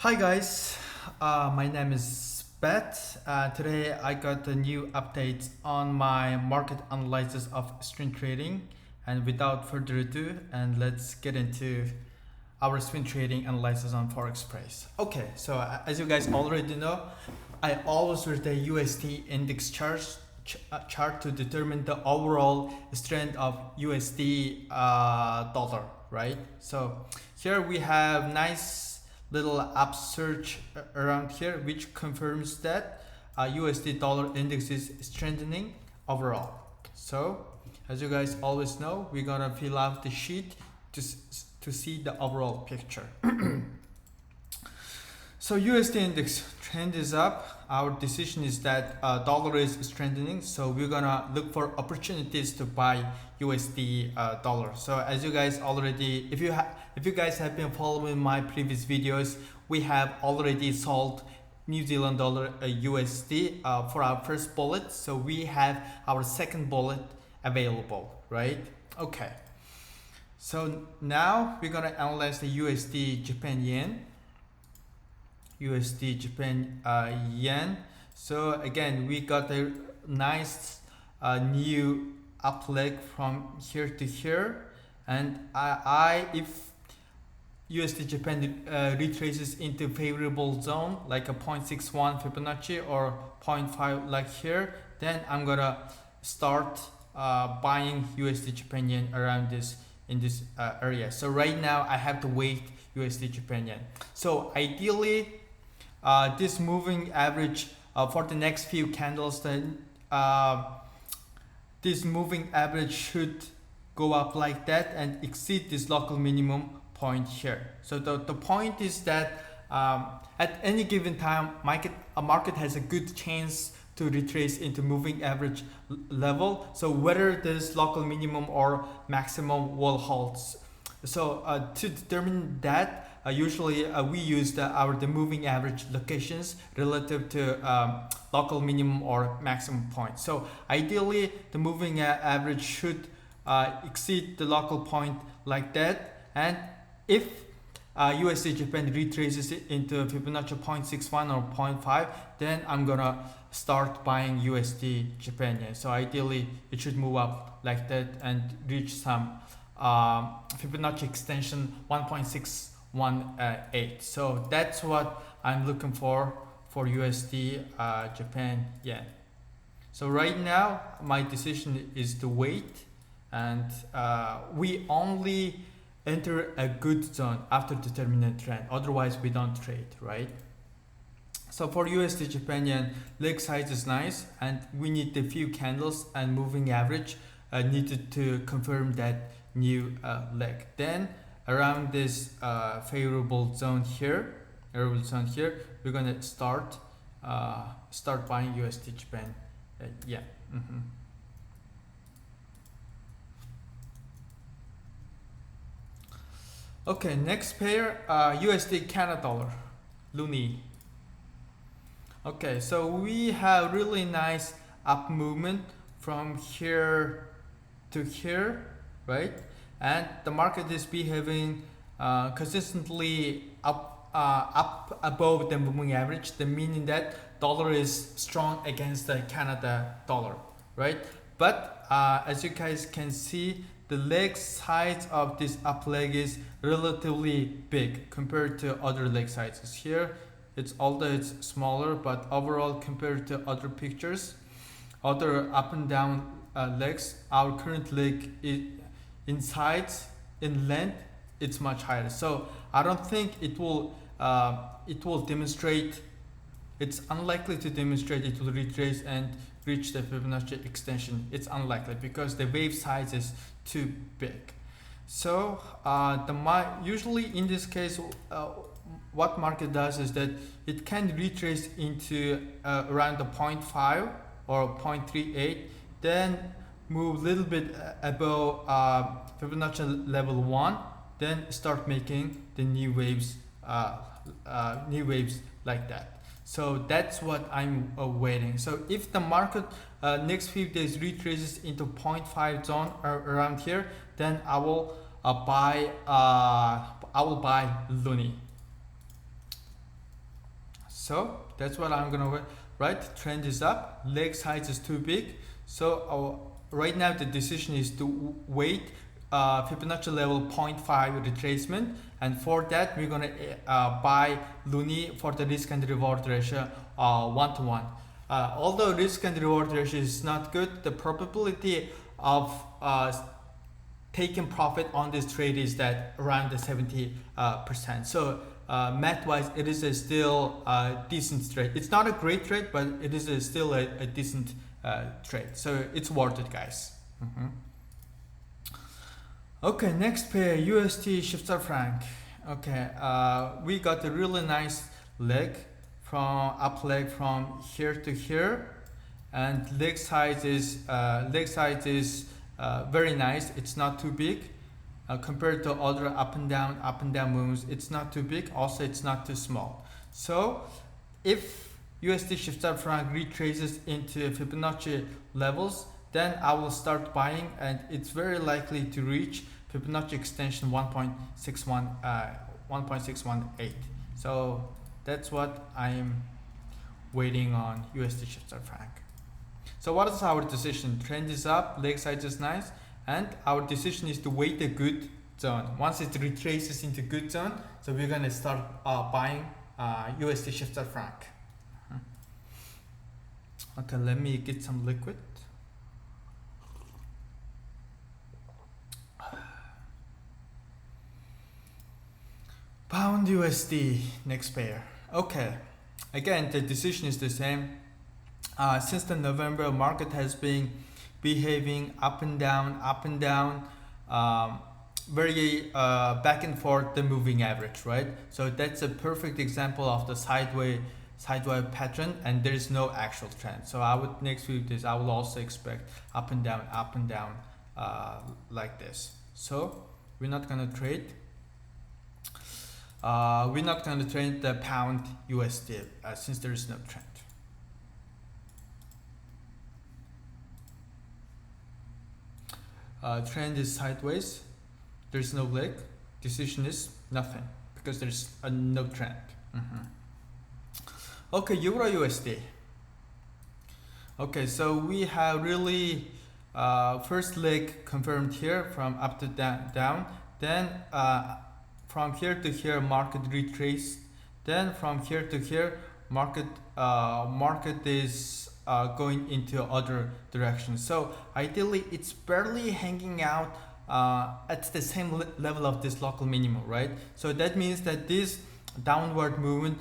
Hi guys, my name is Bet. Today I got a new update on my market analysis of swing trading, and without further ado, let's get into our swing trading analysis on Forex price. Okay, so as you guys already know, I always use the USD index chart to determine the overall strength of USD dollar, right? So here we have nice little upsurge around here, which confirms that USD dollar index is strengthening overall. So as you guys always know, we're gonna fill out the sheet to see the overall picture. So USD index trend is up. Our decision is that dollar is strengthening, so we're gonna look for opportunities to buy USD dollar. So as you guys already, if you guys have been following my previous videos, we have already sold New Zealand dollar USD for our first bullet. So we have our second bullet available, right? Okay. So now we're gonna analyze the USD Japan yen. USD Japan yen. So again, we got a nice new up leg from here to here, and if USD Japan retraces into favorable zone like a 0.61 Fibonacci or 0.5 like here, then I'm gonna start buying USD Japan yen around this in this area. So right now I have to wait USD Japan yen. So ideally this moving average for the next few candles, then this moving average should go up like that and exceed this local minimum point here. So the point is that at any given time, a market has a good chance to retrace into moving average level. So whether this local minimum or maximum will hold. So to determine that, usually we use the moving average locations relative to local minimum or maximum point. So ideally the moving average should exceed the local point like that, and if USD Japan retraces it into Fibonacci 0.61 or 0.5, then I'm gonna start buying USD Japan yen. So ideally it should move up like that and reach some Fibonacci extension 1.618. So that's what I'm looking for USD Japan yen. So right now my decision is to wait, and we only enter a good zone after determinant trend, otherwise we don't trade, right? So for USD Japan yen, leg size is nice, and we need the few candles and moving average needed to confirm that new leg. Then around this favorable zone here, we're gonna start buying USD Japan yen. Okay, next pair, USD Canada dollar, loonie. Okay, so we have really nice up movement from here to here, right? And the market is behaving consistently up above the moving average, the meaning that dollar is strong against the Canada dollar, right? But as you guys can see, the leg size of this up leg is relatively big compared to other leg sizes. Here although it's smaller, but overall compared to other pictures, other up and down legs, our current leg in size, in length, it's much higher. So I don't think it will demonstrate. It's unlikely to demonstrate it will retrace and reach the Fibonacci extension. It's unlikely because the wave size is too big. So usually in this case, what market does is that it can retrace into around the 0.5 or 0.38, then move a little bit above Fibonacci level 1, then start making the new waves like that. So that's what I'm waiting. So if the market next few days retraces into 0.5 zone around here, then I will buy loonie. So that's what I'm gonna write. Trend is up, leg size is too big. So right now the decision is to wait Fibonacci level 0.5 retracement, and for that we're gonna buy Luni for the risk and reward ratio 1 to 1. Although risk and reward ratio is not good, the probability of taking profit on this trade is that around the 70%. So math wise, it is still a decent trade. It's not a great trade, but it is still a decent trade. So it's worth it, guys. Okay, next pair, USD Schweizer franc. Okay, we got a really nice leg from up leg from here to here, and leg size is very nice. It's not too big compared to other up and down moves. It's not too big. Also, it's not too small. So, if USD Schweizer franc retraces into Fibonacci levels, then I will start buying, and it's very likely to reach Fibonacci extension 1.618. So that's what I'm waiting on USD Schweizer franc. So what is our decision? Trend is up, leg size is nice, and our decision is to wait a good zone. Once it retraces into good zone, so we're gonna start buying USD Schweizer franc. Okay, let me get some liquid. Pound USD, next pair. Okay, again the decision is the same. Since the November, market has been behaving up and down, very back and forth the moving average, right? So that's a perfect example of the sideways pattern, and there is no actual trend. So I would next week this I will also expect up and down like this. So we're not gonna trade. We're not gonna trade the pound USD since there is no trend. Trend is sideways, there's no leg, decision is nothing because there's no trend. Okay, Euro USD. Okay, so we have really first leg confirmed here from up to down, then from here to here market retraced, then from here to here market is going into other direction. So ideally it's barely hanging out at the same level of this local minimum, right? So that means that this downward movement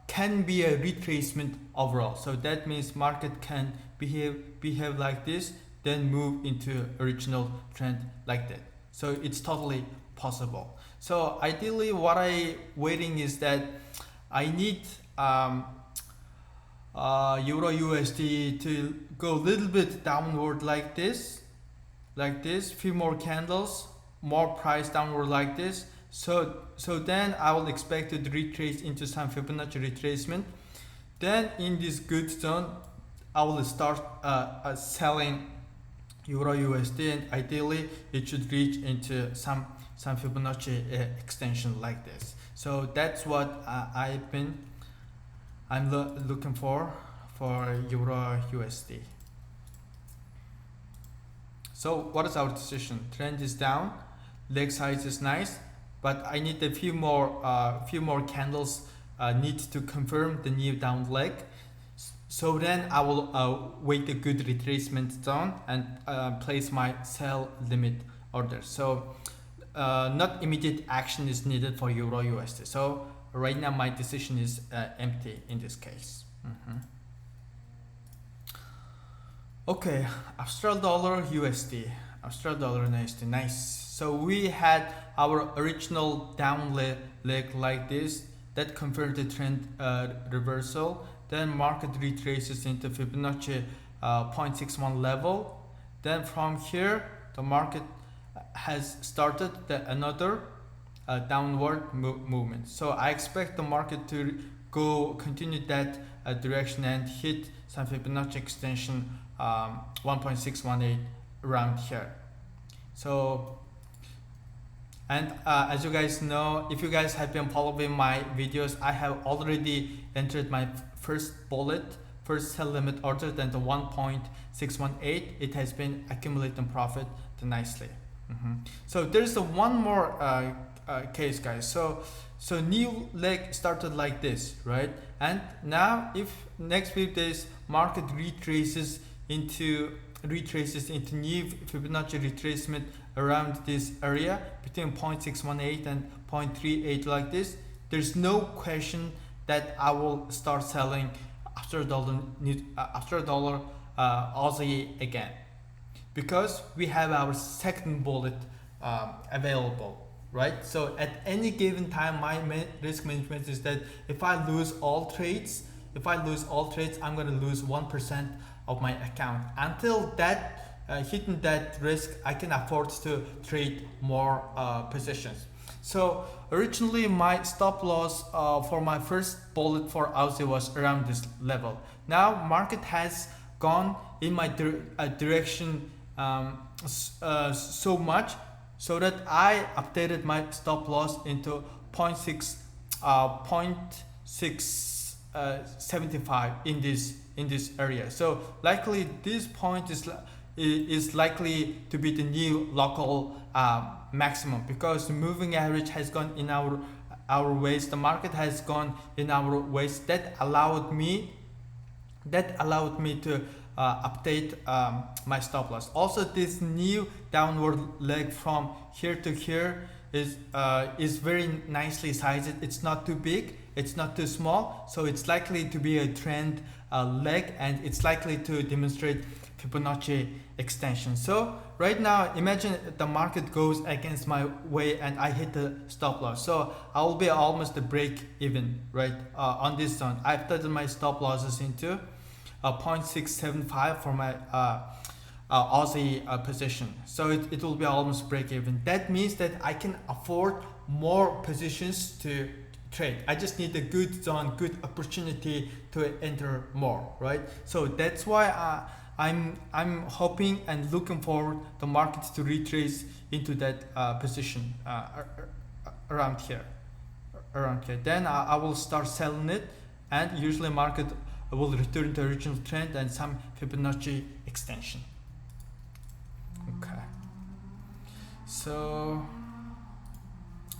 can be a retracement overall. So that means market can behave like this, then move into original trend like that. So it's totally possible. So ideally what I waiting is that I need Euro USD to go a little bit downward like this, few more candles, more price downward like this. So then I will expect it to retrace into some Fibonacci retracement. Then in this good zone, I will start selling Euro USD, and ideally it should reach into some Fibonacci extension like this. So that's what I'm looking for Euro USD. So what is our decision? Trend is down, leg size is nice, but I need a few more candles need to confirm the new down leg. So then I will wait a good retracement zone and place my sell limit order. So not immediate action is needed for Euro USD. So right now my decision is empty in this case. Okay, Australian dollar USD. Australian dollar USD, nice. So we had our original down leg like this that confirmed the trend reversal. Then market retraces into Fibonacci 0.61 level. Then from here the market has started another downward movement. So I expect the market to continue that direction and hit some Fibonacci extension 1.618 around here. So And as you guys know, if you guys have been following my videos, I have already entered my first bullet, first sell limit order, than the 1.618. It has been accumulating profit nicely. So there's a one more case, guys. So new leg started like this, right? And now if next few days market retraces into new Fibonacci retracement around this area between 0.618 and 0.38 like this, there's no question that I will start selling after dollar Aussie again, because we have our second bullet available, right? So at any given time, my risk management is that if I lose all trades, I'm going to lose 1% of my account. Until that hitting that risk, I can afford to trade more positions. So originally my stop loss for my first bullet for Aussie was around this level. Now market has gone in my direction so much, so that I updated my stop loss into 0.675 in this area. So likely this point is likely to be the new local maximum, because the moving average has gone in our ways, the market has gone in our ways. That allowed me to update my stop loss. Also, this new downward leg from here to here is very nicely sized. It's not too big, it's not too small, so it's likely to be a trend leg, and it's likely to demonstrate Fibonacci extension. So right now, imagine the market goes against my way and I hit the stop loss. So I will be almost a break even, right, on this zone. I've updated my stop losses into 0.675 for my Aussie position. So it will be almost break even. That means that I can afford more positions to trade. I just need a good zone, good opportunity to enter more, right? So that's why I'm hoping and looking forward the market to retrace into that position around here. Then I will start selling it, and usually market will return to original trend and some Fibonacci extension. Okay, so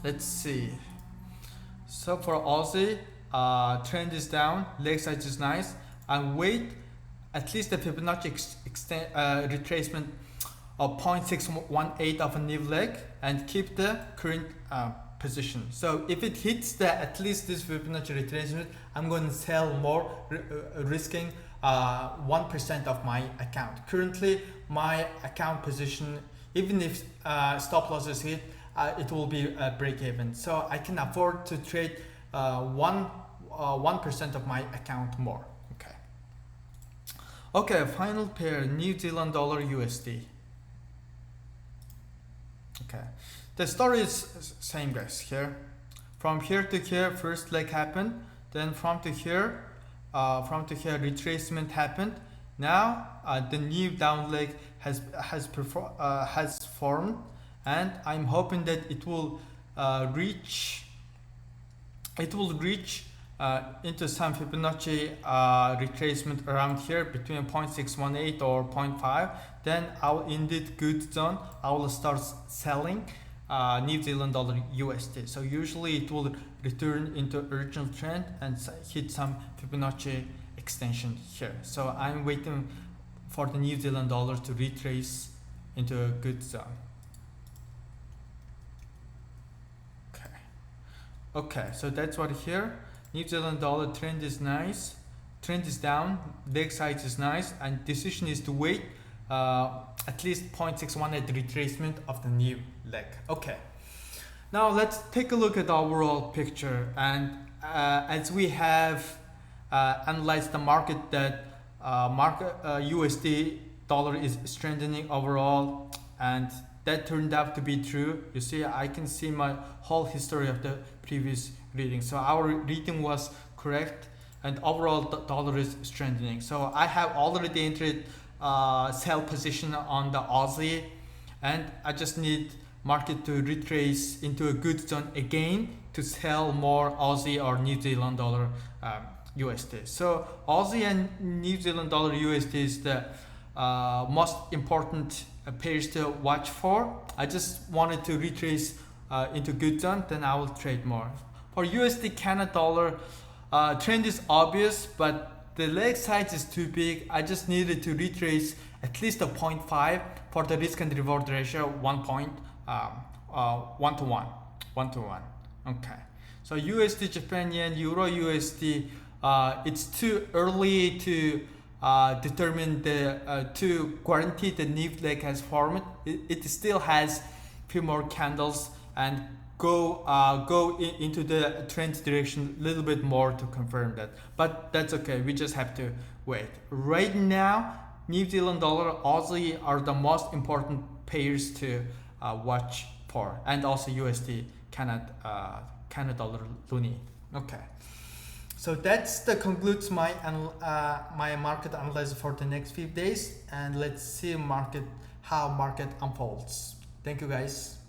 let's see. So for Aussie, trend is down, leg size is nice, and wait at least the Fibonacci retracement of 0.618 of a new leg, and keep the current position. So if it hits at least this Fibonacci retracement, I'm going to sell more, risking 1% of my account. Currently, my account position, even if stop losses hit, it will be break even. So I can afford to trade 1% of my account more. Okay, final pair, New Zealand dollar USD. Okay, the story is same, guys. Here, from here to here, first leg happened. Then from to here retracement happened. Now the new down leg has formed, and I'm hoping that it will reach into some Fibonacci retracement around here between 0.618 or 0.5. Then I'll indeed good zone. I will start selling New Zealand dollar USD. So usually it will return into original trend and hit some Fibonacci extension here. So I'm waiting for the New Zealand dollar to retrace into a good zone. Okay, so that's what here. New Zealand dollar trend is nice, trend is down, leg size is nice, and decision is to wait at least 0.61 at the retracement of the new leg. Okay, now let's take a look at the overall picture. And as we have analyzed the market, that USD dollar is strengthening overall, and that turned out to be true. You see, I can see my whole history of the previous reading. So our reading was correct, and overall the dollar is strengthening. So I have already entered sell position on the Aussie, and I just need market to retrace into a good zone again to sell more Aussie or New Zealand dollar USD. So Aussie and New Zealand dollar USD is the most important pairs to watch for. I just wanted to retrace into good zone, then I will trade more. For USD Canada dollar, trend is obvious, but the leg size is too big. I just needed to retrace at least a 0.5 for the risk and reward ratio 1 to 1. Okay. So USD Japan yen, Euro USD. It's too early to determine the to guarantee the new leg has formed. It still has few more candles and go into the trend direction a little bit more to confirm that, but that's okay, we just have to wait. Right now New Zealand dollar, Aussie are the most important pairs to watch for, and also USD Canada dollar loonie. Okay, so that's the concludes my my market analysis for the next few days, and let's see how market unfolds. Thank you guys.